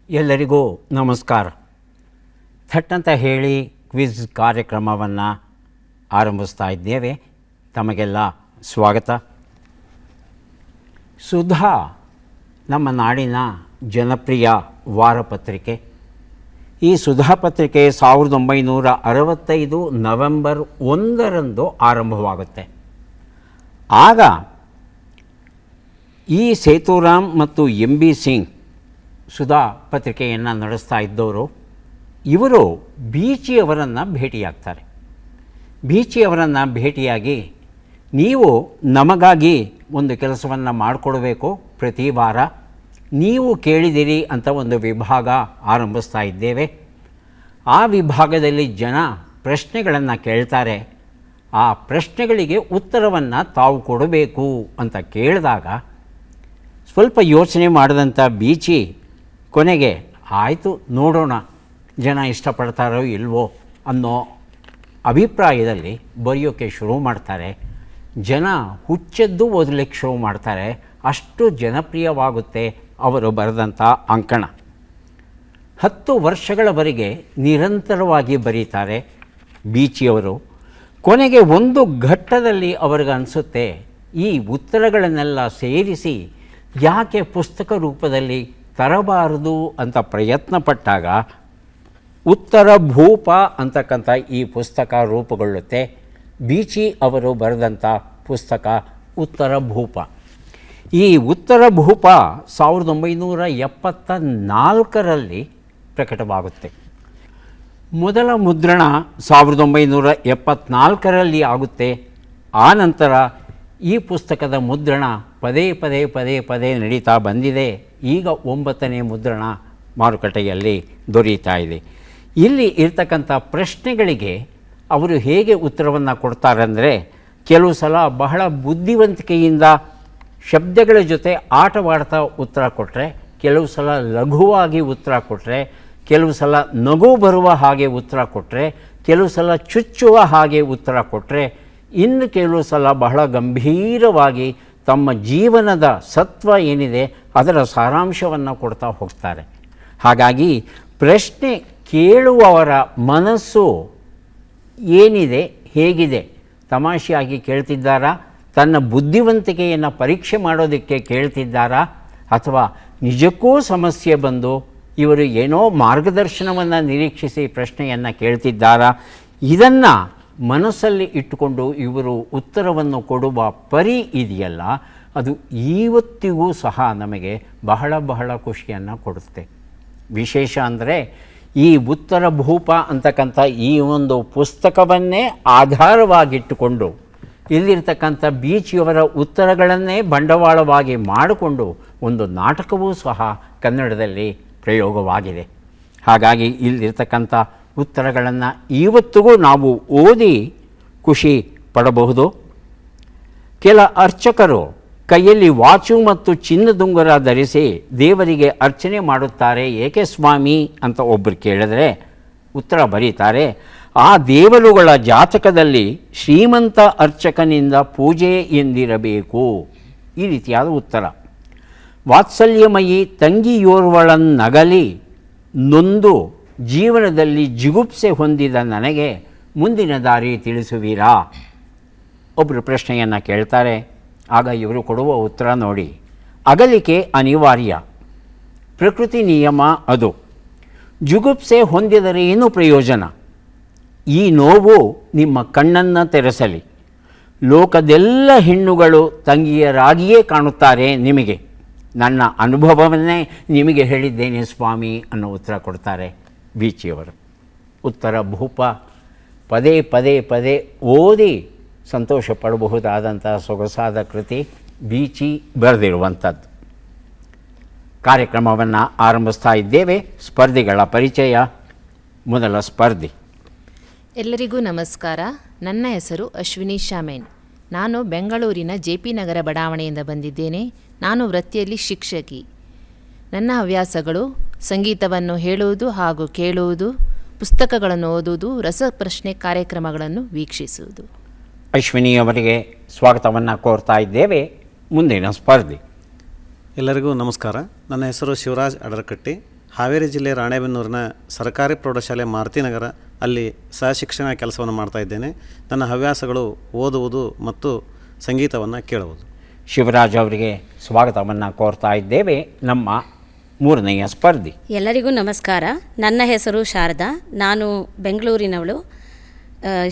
ಎಲ್ಲರಿಗೂ ನಮಸ್ಕಾರ. ಥಟ್ ಅಂತ ಹೇಳಿ ಕ್ವಿಜ್ ಕಾರ್ಯಕ್ರಮವನ್ನು ಆರಂಭಿಸ್ತಾ ಇದ್ದೇವೆ. ತಮಗೆಲ್ಲ ಸ್ವಾಗತ. ಸುಧಾ ನಮ್ಮ ನಾಡಿನ ಜನಪ್ರಿಯ ವಾರಪತ್ರಿಕೆ. ಈ ಸುಧಾ ಪತ್ರಿಕೆ 1965 ನವೆಂಬರ್ 1 ಆರಂಭವಾಗುತ್ತೆ. ಆಗ ಈ ಸೇತುರಾಮ್ ಮತ್ತು MB ಸಿಂಗ್ ಸುಧಾ ಪತ್ರಿಕೆಯನ್ನು ನಡೆಸ್ತಾ ಇದ್ದವರು. ಇವರು ಬೀಚಿಯವರನ್ನು ಭೇಟಿಯಾಗ್ತಾರೆ. ಬೀಚಿಯವರನ್ನು ಭೇಟಿಯಾಗಿ, ನೀವು ನಮಗಾಗಿ ಒಂದು ಕೆಲಸವನ್ನು ಮಾಡಿಕೊಡಬೇಕು, ಪ್ರತಿ ವಾರ ನೀವು ಕೇಳಿದಿರಿ ಅಂತ ಒಂದು ವಿಭಾಗ ಆರಂಭಿಸ್ತಾ ಇದ್ದೇವೆ. ಆ ವಿಭಾಗದಲ್ಲಿ ಜನ ಪ್ರಶ್ನೆಗಳನ್ನು ಕೇಳ್ತಾರೆ. ಆ ಪ್ರಶ್ನೆಗಳಿಗೆ ಉತ್ತರವನ್ನು ತಾವು ಕೊಡಬೇಕು ಅಂತ ಕೇಳಿದಾಗ ಸ್ವಲ್ಪ ಯೋಚನೆ ಮಾಡಿದಂಥ ಬೀಚಿ ಕೊನೆಗೆ ಆಯಿತು ನೋಡೋಣ ಜನ ಇಷ್ಟಪಡ್ತಾರೋ ಇಲ್ವೋ ಅನ್ನೋ ಅಭಿಪ್ರಾಯದಲ್ಲಿ ಬರೆಯೋಕ್ಕೆ ಶುರು ಮಾಡ್ತಾರೆ. ಜನ ಹುಚ್ಚೆದ್ದು ಓದಲಿಕ್ಕೆ ಶುರು ಮಾಡ್ತಾರೆ. ಅಷ್ಟು ಜನಪ್ರಿಯವಾಗುತ್ತೆ ಅವರು ಬರೆದಂಥ ಅಂಕಣ. 10 ವರ್ಷಗಳವರೆಗೆ ನಿರಂತರವಾಗಿ ಬರೀತಾರೆ ಬೀಚಿಯವರು. ಕೊನೆಗೆ ಒಂದು ಘಟ್ಟದಲ್ಲಿ ಅವ್ರಿಗೆ ಅನಿಸುತ್ತೆ, ಈ ಉತ್ತರಗಳನ್ನೆಲ್ಲ ಸೇರಿಸಿ ಯಾಕೆ ಪುಸ್ತಕ ರೂಪದಲ್ಲಿ ತರಬಾರದು ಅಂತ ಪ್ರಯತ್ನ ಪಟ್ಟಾಗ ಉತ್ತರ ಭೂಪ ಅಂತಕ್ಕಂಥ ಈ ಪುಸ್ತಕ ರೂಪುಗೊಳ್ಳುತ್ತೆ. ಬೀಚಿ ಅವರು ಬರೆದಂಥ ಪುಸ್ತಕ ಉತ್ತರ ಭೂಪ. ಈ ಉತ್ತರ ಭೂಪ 1974ರಲ್ಲಿ ಪ್ರಕಟವಾಗುತ್ತೆ. ಮೊದಲ ಮುದ್ರಣ 1974ರಲ್ಲಿ ಆಗುತ್ತೆ. ಆ ನಂತರ ಈ ಪುಸ್ತಕದ ಮುದ್ರಣ ಪದೇ ನಡೀತಾ ಬಂದಿದೆ. ಈಗ 9ನೇ ಮುದ್ರಣ ಮಾರುಕಟ್ಟೆಯಲ್ಲಿ ದೊರೆಯುತ್ತಾ ಇದೆ. ಇಲ್ಲಿ ಇರ್ತಕ್ಕಂಥ ಪ್ರಶ್ನೆಗಳಿಗೆ ಅವರು ಹೇಗೆ ಉತ್ತರವನ್ನು ಕೊಡ್ತಾರಂದರೆ, ಕೆಲವು ಸಲ ಬಹಳ ಬುದ್ಧಿವಂತಿಕೆಯಿಂದ ಶಬ್ದಗಳ ಜೊತೆ ಆಟವಾಡ್ತಾ ಉತ್ತರ ಕೊಟ್ಟರೆ, ಕೆಲವು ಸಲ ಲಘುವಾಗಿ ಉತ್ತರ ಕೊಟ್ಟರೆ, ಕೆಲವು ಸಲ ನಗು ಬರುವ ಹಾಗೆ ಉತ್ತರ ಕೊಟ್ಟರೆ, ಕೆಲವು ಸಲ ಚುಚ್ಚುವ ಹಾಗೆ ಉತ್ತರ ಕೊಟ್ಟರೆ, ಇನ್ನು ಕೆಲವು ಸಲ ಬಹಳ ಗಂಭೀರವಾಗಿ ತಮ್ಮ ಜೀವನದ ಸತ್ವ ಏನಿದೆ ಅದರ ಸಾರಾಂಶವನ್ನು ಕೊಡ್ತಾ ಹೋಗ್ತಾರೆ. ಹಾಗಾಗಿ ಪ್ರಶ್ನೆ ಕೇಳುವವರ ಮನಸ್ಸು ಏನಿದೆ, ಹೇಗಿದೆ, ತಮಾಷೆಯಾಗಿ ಕೇಳ್ತಿದ್ದಾರಾ, ತನ್ನ ಬುದ್ಧಿವಂತಿಕೆಯನ್ನು ಪರೀಕ್ಷೆ ಮಾಡೋದಕ್ಕೆ ಕೇಳ್ತಿದ್ದಾರಾ, ಅಥವಾ ನಿಜಕ್ಕೂ ಸಮಸ್ಯೆ ಬಂದು ಇವರು ಏನೋ ಮಾರ್ಗದರ್ಶನವನ್ನು ನಿರೀಕ್ಷಿಸಿ ಪ್ರಶ್ನೆಯನ್ನು ಕೇಳ್ತಿದ್ದಾರಾ, ಇದನ್ನು ಮನಸ್ಸಲ್ಲಿ ಇಟ್ಟುಕೊಂಡು ಇವರು ಉತ್ತರವನ್ನು ಕೊಡುವ ಪರಿ ಇದೆಯಲ್ಲ, ಅದು ಇವತ್ತಿಗೂ ಸಹ ನಮಗೆ ಬಹಳ ಖುಷಿಯನ್ನು ಕೊಡುತ್ತೆ. ವಿಶೇಷ ಅಂದರೆ ಈ ಉತ್ತರ ಭೂಪ ಅಂತಕ್ಕಂಥ ಈ ಒಂದು ಪುಸ್ತಕವನ್ನೇ ಆಧಾರವಾಗಿಟ್ಟುಕೊಂಡು ಇಲ್ಲಿರ್ತಕ್ಕಂಥ ಬೀಚಿಯವರ ಉತ್ತರಗಳನ್ನೇ ಬಂಡವಾಳವಾಗಿ ಮಾಡಿಕೊಂಡು ಒಂದು ನಾಟಕವೂ ಸಹ ಕನ್ನಡದಲ್ಲಿ ಪ್ರಯೋಗವಾಗಿದೆ. ಹಾಗಾಗಿ ಇಲ್ಲಿರ್ತಕ್ಕಂಥ ಉತ್ತರಗಳನ್ನು ಇವತ್ತಿಗೂ ನಾವು ಓದಿ ಖುಷಿ ಪಡಬಹುದು. ಕೆಲ ಅರ್ಚಕರು ಕೈಯಲ್ಲಿ ವಾಚು ಮತ್ತು ಚಿನ್ನದುಂಗುರ ಧರಿಸಿ ದೇವರಿಗೆ ಅರ್ಚನೆ ಮಾಡುತ್ತಾರೆ, ಏಕೆ ಸ್ವಾಮಿ ಅಂತ ಒಬ್ಬರು ಕೇಳಿದ್ರೆ ಉತ್ತರ ಬರೀತಾರೆ, ಆ ದೇವರುಗಳ ಜಾತಕದಲ್ಲಿ ಶ್ರೀಮಂತ ಅರ್ಚಕನಿಂದ ಪೂಜೆ ಎಂದಿರಬೇಕು. ಈ ರೀತಿಯಾದ ಉತ್ತರ. ವಾತ್ಸಲ್ಯಮಯಿ ತಂಗಿಯೋರ್ವಳನ್ನಗಲಿ ನೊಂದು ಜೀವನದಲ್ಲಿ ಜಿಗುಪ್ಸೆ ಹೊಂದಿದ ನನಗೆ ಮುಂದಿನ ದಾರಿ ತಿಳಿಸುವಿರಾ? ಒಬ್ಬರು ಪ್ರಶ್ನೆಯನ್ನು ಕೇಳ್ತಾರೆ. ಆಗ ಇವರು ಕೊಡುವ ಉತ್ತರ ನೋಡಿ, ಅಗಲಿಕೆ ಅನಿವಾರ್ಯ, ಪ್ರಕೃತಿ ನಿಯಮ ಅದು. ಜಿಗುಪ್ಸೆ ಹೊಂದಿದರೆ ಏನು ಪ್ರಯೋಜನ? ಈ ನೋವು ನಿಮ್ಮ ಕಣ್ಣನ್ನು ತೆರೆಸಲಿ. ಲೋಕದೆಲ್ಲ ಹೆಣ್ಣುಗಳು ತಂಗಿಯರಾಗಿಯೇ ಕಾಣುತ್ತಾರೆ ನಿಮಗೆ. ನನ್ನ ಅನುಭವವನ್ನೇ ನಿಮಗೆ ಹೇಳಿದ್ದೇನೆ ಸ್ವಾಮಿ ಅನ್ನೋ ಉತ್ತರ ಕೊಡ್ತಾರೆ ಬೀಚಿಯವರು. ಉತ್ತರ ಭೂಪ ಪದೇ ಓದಿ ಸಂತೋಷ ಪಡಬಹುದಾದಂಥ ಸೊಗಸಾದ ಕೃತಿ ಬೀಚಿ ಬರೆದಿರುವಂಥದ್ದು. ಕಾರ್ಯಕ್ರಮವನ್ನು ಆರಂಭಿಸ್ತಾ ಇದ್ದೇವೆ. ಸ್ಪರ್ಧಿಗಳ ಪರಿಚಯ. ಮೊದಲ ಸ್ಪರ್ಧಿ. ಎಲ್ಲರಿಗೂ ನಮಸ್ಕಾರ. ನನ್ನ ಹೆಸರು ಅಶ್ವಿನಿ ಶಾಮೇನ್. ನಾನು ಬೆಂಗಳೂರಿನ JP ನಗರ ಬಡಾವಣೆಯಿಂದ ಬಂದಿದ್ದೇನೆ. ನಾನು ವೃತ್ತಿಯಲ್ಲಿ ಶಿಕ್ಷಕಿ. ನನ್ನ ಹವ್ಯಾಸಗಳು ಸಂಗೀತವನ್ನು ಹೇಳುವುದು ಹಾಗೂ ಕೇಳುವುದು, ಪುಸ್ತಕಗಳನ್ನು ಓದುವುದು, ರಸಪ್ರಶ್ನೆ ಕಾರ್ಯಕ್ರಮಗಳನ್ನು ವೀಕ್ಷಿಸುವುದು. ಅಶ್ವಿನಿ ಅವರಿಗೆ ಸ್ವಾಗತವನ್ನು ಕೋರ್ತಾ ಇದ್ದೇವೆ. ಮುಂದಿನ ಸ್ಪರ್ಧಿ. ಎಲ್ಲರಿಗೂ ನಮಸ್ಕಾರ. ನನ್ನ ಹೆಸರು ಶಿವರಾಜ್ ಅಡರಕಟ್ಟಿ. ಹಾವೇರಿ ಜಿಲ್ಲೆ ರಾಣೆಬೆನ್ನೂರಿನ ಸರ್ಕಾರಿ ಪ್ರೌಢಶಾಲೆ ಮಾರುತಿನಗರ ಅಲ್ಲಿ ಸಹಶಿಕ್ಷಣ ಕೆಲಸವನ್ನು ಮಾಡ್ತಾ ಇದ್ದೇನೆ. ನನ್ನ ಹವ್ಯಾಸಗಳು ಓದುವುದು ಮತ್ತು ಸಂಗೀತವನ್ನು ಕೇಳುವುದು. ಶಿವರಾಜ್ ಅವರಿಗೆ ಸ್ವಾಗತವನ್ನು ಕೋರ್ತಾ ಇದ್ದೇವೆ. ನಮ್ಮ ಮೂರನೆಯ ಸ್ಪರ್ಧಿ. ಎಲ್ಲರಿಗೂ ನಮಸ್ಕಾರ. ನನ್ನ ಹೆಸರು ಶಾರದಾ. ನಾನು ಬೆಂಗಳೂರಿನವಳು.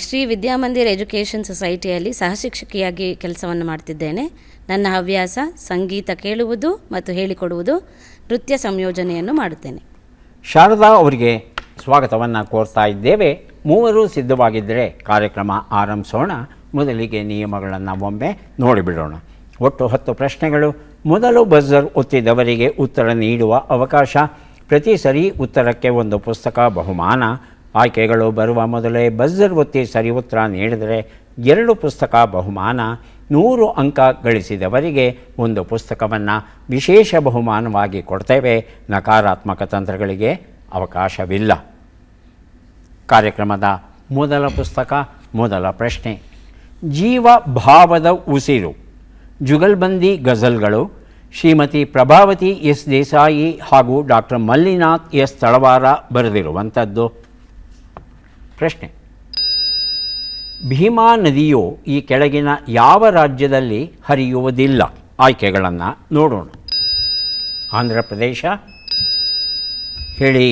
ಶ್ರೀ ವಿದ್ಯಾಮಂದಿರ್ ಎಜುಕೇಷನ್ ಸೊಸೈಟಿಯಲ್ಲಿ ಸಹಶಿಕ್ಷಕಿಯಾಗಿ ಕೆಲಸವನ್ನು ಮಾಡ್ತಿದ್ದೇನೆ. ನನ್ನ ಹವ್ಯಾಸ ಸಂಗೀತ ಕೇಳುವುದು ಮತ್ತು ಹೇಳಿಕೊಡುವುದು, ನೃತ್ಯ ಸಂಯೋಜನೆಯನ್ನು ಮಾಡುತ್ತೇನೆ. ಶಾರದಾ ಅವರಿಗೆ ಸ್ವಾಗತವನ್ನು ಕೋರ್ತಾ ಇದ್ದೇವೆ. ಮೂವರು ಸಿದ್ಧವಾಗಿದ್ದರೆ ಕಾರ್ಯಕ್ರಮ ಆರಂಭಿಸೋಣ. ಮೊದಲಿಗೆ ನಿಯಮಗಳನ್ನು ಒಮ್ಮೆ ನೋಡಿಬಿಡೋಣ. ಒಟ್ಟು 10 ಪ್ರಶ್ನೆಗಳು. ಮೊದಲು ಬಜರ್ ಒತ್ತಿದವರಿಗೆ ಉತ್ತರ ನೀಡುವ ಅವಕಾಶ. ಪ್ರತಿ ಸರಿ ಉತ್ತರಕ್ಕೆ ಒಂದು ಪುಸ್ತಕ ಬಹುಮಾನ. ಆಯ್ಕೆಗಳು ಬರುವ ಮೊದಲೇ ಬಜರ್ ಒತ್ತಿ ಸರಿ ಉತ್ತರ ನೀಡಿದರೆ 2 ಪುಸ್ತಕ ಬಹುಮಾನ. 100 ಅಂಕ ಗಳಿಸಿದವರಿಗೆ ಒಂದು ಪುಸ್ತಕವನ್ನು ವಿಶೇಷ ಬಹುಮಾನವಾಗಿ ಕೊಡ್ತೇವೆ. ನಕಾರಾತ್ಮಕ ತಂತ್ರಗಳಿಗೆ ಅವಕಾಶವಿಲ್ಲ. ಕಾರ್ಯಕ್ರಮದ ಮೊದಲ ಪುಸ್ತಕ, ಮೊದಲ ಪ್ರಶ್ನೆ. ಜೀವ ಭಾವದ ಉಸಿರು, ಜುಗಲ್ಬಂದಿ ಗಜಲ್ಗಳು, ಶ್ರೀಮತಿ ಪ್ರಭಾವತಿ ಎಸ್ ದೇಸಾಯಿ ಹಾಗೂ ಡಾಕ್ಟರ್ ಮಲ್ಲಿನಾಥ್ ಎಸ್ ತಳವಾರ ಬರೆದಿರುವಂಥದ್ದು. ಪ್ರಶ್ನೆ: ಭೀಮಾ ನದಿಯು ಈ ಕೆಳಗಿನ ಯಾವ ರಾಜ್ಯದಲ್ಲಿ ಹರಿಯುವುದಿಲ್ಲ? ಆಯ್ಕೆಗಳನ್ನು ನೋಡೋಣ. ಆಂಧ್ರ ಪ್ರದೇಶ. ಹೇಳಿ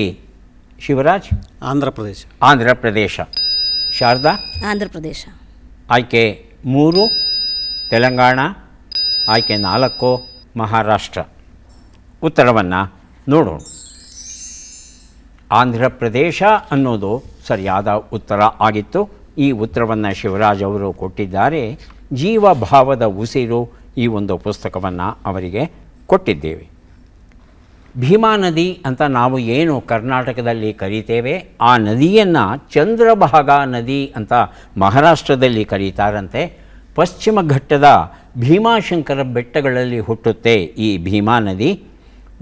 ಶಿವರಾಜ್. ಆಂಧ್ರ ಪ್ರದೇಶ. ಆಂಧ್ರ ಪ್ರದೇಶ. ಶಾರದಾ. ಆಂಧ್ರ ಪ್ರದೇಶ. ಆಯ್ಕೆ 3 ತೆಲಂಗಾಣ. ಆಯ್ಕೆ 4 ಮಹಾರಾಷ್ಟ್ರ. ಉತ್ತರವನ್ನು ನೋಡೋಣ. ಆಂಧ್ರ ಪ್ರದೇಶ ಅನ್ನೋದು ಸರಿಯಾದ ಉತ್ತರ ಆಗಿತ್ತು. ಈ ಉತ್ತರವನ್ನು ಶಿವರಾಜ್ ಅವರು ಕೊಟ್ಟಿದ್ದಾರೆ. ಜೀವ ಭಾವದ ಉಸಿರು ಈ ಒಂದು ಪುಸ್ತಕವನ್ನು ಅವರಿಗೆ ಕೊಟ್ಟಿದ್ದೇವೆ. ಭೀಮಾ ನದಿ ಅಂತ ನಾವು ಏನು ಕರ್ನಾಟಕದಲ್ಲಿ ಕರೀತೇವೆ, ಆ ನದಿಯನ್ನು ಚಂದ್ರಭಾಗ ನದಿ ಅಂತ ಮಹಾರಾಷ್ಟ್ರದಲ್ಲಿ ಕರೀತಾರಂತೆ. ಪಶ್ಚಿಮ ಘಟ್ಟದ ಭೀಮಾಶಂಕರ ಬೆಟ್ಟಗಳಲ್ಲಿ ಹುಟ್ಟುತ್ತೆ ಈ ಭೀಮಾ ನದಿ.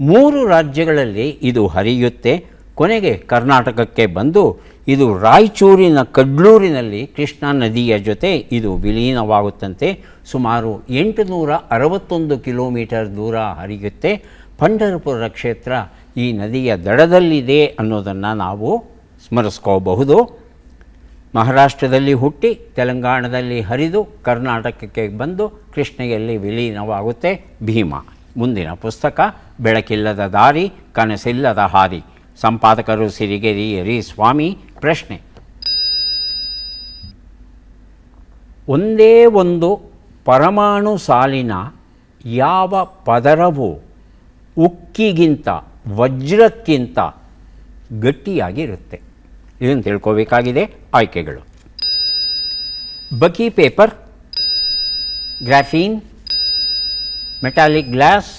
3 ರಾಜ್ಯಗಳಲ್ಲಿ ಇದು ಹರಿಯುತ್ತೆ. ಕೊನೆಗೆ ಕರ್ನಾಟಕಕ್ಕೆ ಬಂದು ಇದು ರಾಯಚೂರಿನ ಕಡ್ಲೂರಿನಲ್ಲಿ ಕೃಷ್ಣಾ ನದಿಯ ಜೊತೆ ಇದು ವಿಲೀನವಾಗುತ್ತಂತೆ. ಸುಮಾರು 861 ಕಿಲೋಮೀಟರ್ ದೂರ ಹರಿಯುತ್ತೆ. ಪಂಢರಪುರ ಕ್ಷೇತ್ರ ಈ ನದಿಯ ದಡದಲ್ಲಿದೆ ಅನ್ನೋದನ್ನು ನಾವು ಸ್ಮರಿಸ್ಕೋಬಹುದು. ಮಹಾರಾಷ್ಟ್ರದಲ್ಲಿ ಹುಟ್ಟಿ ತೆಲಂಗಾಣದಲ್ಲಿ ಹರಿದು ಕರ್ನಾಟಕಕ್ಕೆ ಬಂದು ಕೃಷ್ಣೆಯಲ್ಲಿ ವಿಲೀನವಾಗುತ್ತೆ ಭೀಮಾ. ಮುಂದಿನ ಪುಸ್ತಕ ಬೆಳಕಿಲ್ಲದ ದಾರಿ, ಕನಸಿಲ್ಲದ ಹಾದಿ. ಸಂಪಾದಕರು ಸಿರಿಗೆರೆ ರಿ ಸ್ವಾಮಿ. ಪ್ರಶ್ನೆ: ಒಂದೇ ಒಂದು ಪರಮಾಣು ಸಾಲಿನ ಯಾವ ಪದರವು ಉಕ್ಕಿಗಿಂತ ವಜ್ರಕ್ಕಿಂತ ಗಟ್ಟಿಯಾಗಿರುತ್ತೆ? ಇದನ್ನು ತಿಳ್ಕೋಬೇಕಾಗಿದೆ. ಆಯ್ಕೆಗಳು: bucky paper, graphene, metallic glass.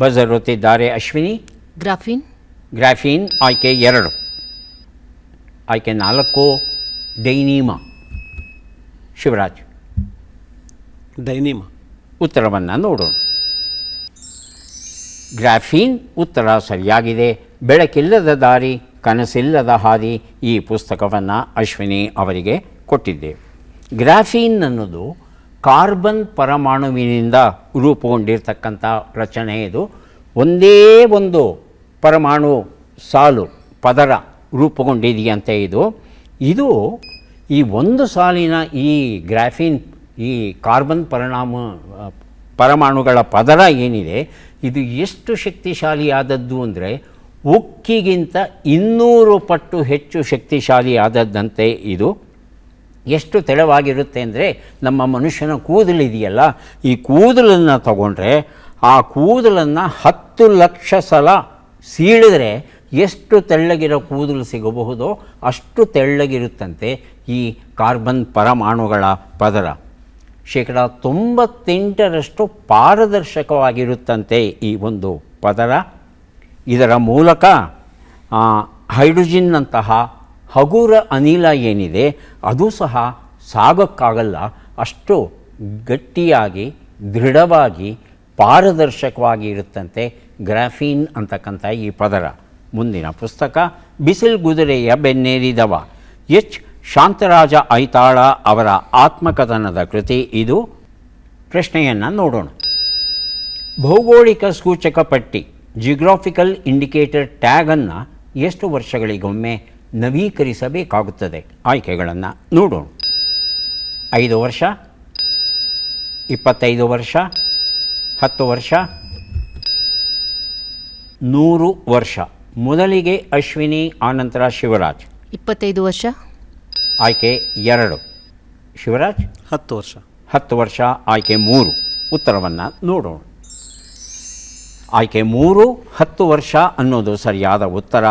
Buzzer ಒತ್ತಿದ್ದಾರೆ ಅಶ್ವಿನಿ. ಗ್ರಾಫೀನ್. ಗ್ರಾಫೀನ್. ಆಯ್ಕೆ 2. ಆಯ್ಕೆ 4 ಡೈನೀಮಾ. ಶಿವರಾಜ್. ಡೈನಿಮಾ. ಉತ್ತರವನ್ನು ನೋಡೋಣ. ಗ್ರಾಫೀನ್ ಉತ್ತರ ಸರಿಯಾಗಿದೆ. ಬೆಳಕಿಲ್ಲದ ದಾರಿ, ಕನಸಿಲ್ಲದ ಹಾದಿ ಈ ಪುಸ್ತಕವನ್ನು ಅಶ್ವಿನಿ ಅವರಿಗೆ ಕೊಟ್ಟಿದ್ದೇವೆ. ಗ್ರಾಫೀನ್ ಅನ್ನೋದು ಕಾರ್ಬನ್ ಪರಮಾಣುವಿನಿಂದ ರೂಪುಗೊಂಡಿರ್ತಕ್ಕಂಥ ರಚನೆ. ಇದು ಒಂದೇ ಒಂದು ಪರಮಾಣು ಸಾಲು ಪದರ ರೂಪುಗೊಂಡಿದೆಯಂತೆ. ಇದು ಈ ಒಂದು ಸಾಲಿನ ಈ ಗ್ರಾಫೀನ್, ಈ ಕಾರ್ಬನ್ ಪರಮಾಣುಗಳ ಪದರ ಏನಿದೆ, ಇದು ಎಷ್ಟು ಶಕ್ತಿಶಾಲಿಯಾದದ್ದು ಅಂದರೆ ಉಕ್ಕಿಗಿಂತ 200 ಪಟ್ಟು ಹೆಚ್ಚು ಶಕ್ತಿಶಾಲಿಯಾದದ್ದಂತೆ. ಇದು ಎಷ್ಟು ತೆಳುವಾಗಿರುತ್ತೆ ಅಂದರೆ ನಮ್ಮ ಮನುಷ್ಯನ ಕೂದಲಿದೆಯಲ್ಲ, ಈ ಕೂದಲನ್ನು ತಗೊಂಡ್ರೆ ಆ ಕೂದಲನ್ನು 10 ಲಕ್ಷ ಸಲ ಸೀಳಿದ್ರೆ ಎಷ್ಟು ತೆಳ್ಳಗಿರೋ ಕೂದಲು ಸಿಗಬಹುದೋ ಅಷ್ಟು ತೆಳ್ಳಗಿರುತ್ತಂತೆ ಈ ಕಾರ್ಬನ್ ಪರಮಾಣುಗಳ ಪದರ. 98% ಪಾರದರ್ಶಕವಾಗಿರುತ್ತಂತೆ ಈ ಒಂದು ಪದರ. ಇದರ ಮೂಲಕ ಹೈಡ್ರೋಜಿನ್ನಂತಹ ಹಗುರ ಅನಿಲ ಏನಿದೆ ಅದು ಸಹ ಸಾಗೋಕ್ಕಾಗಲ್ಲ. ಅಷ್ಟು ಗಟ್ಟಿಯಾಗಿ, ದೃಢವಾಗಿ, ಪಾರದರ್ಶಕವಾಗಿ ಇರುತ್ತಂತೆ ಗ್ರಾಫೀನ್ ಅಂತಕ್ಕಂಥ ಈ ಪದರ. ಮುಂದಿನ ಪುಸ್ತಕ ಬಿಸಿಲು ಗುದುರೆಯ ಬೆನ್ನೇರಿದವ. ಎಚ್ ಶಾಂತರಾಜ ಐತಾಳ ಅವರ ಆತ್ಮಕಥನದ ಕೃತಿ ಇದು. ಪ್ರಶ್ನೆಯನ್ನು ನೋಡೋಣ. ಭೌಗೋಳಿಕ ಸೂಚಕ ಪಟ್ಟಿ ಜಿಯೋಗ್ರಾಫಿಕಲ್ ಇಂಡಿಕೇಟರ್ ಟ್ಯಾಗನ್ನು ಎಷ್ಟು ವರ್ಷಗಳಿಗೊಮ್ಮೆ ನವೀಕರಿಸಬೇಕಾಗುತ್ತದೆ? ಆಯ್ಕೆಗಳನ್ನು ನೋಡೋಣ. 5 ವರ್ಷ, 25 ವರ್ಷ, 10 ವರ್ಷ, 100 ವರ್ಷ. ಮೊದಲಿಗೆ ಅಶ್ವಿನಿ, ಆನಂತರ ಶಿವರಾಜ್. 25 ವರ್ಷ. ಆಯ್ಕೆ 2. ಶಿವರಾಜ್ 10 ವರ್ಷ. 10 ವರ್ಷ. ಆಯ್ಕೆ 3. ಉತ್ತರವನ್ನು ನೋಡೋಣ. ಆಯ್ಕೆ 3 10 ವರ್ಷ ಅನ್ನೋದು ಸರಿಯಾದ ಉತ್ತರ.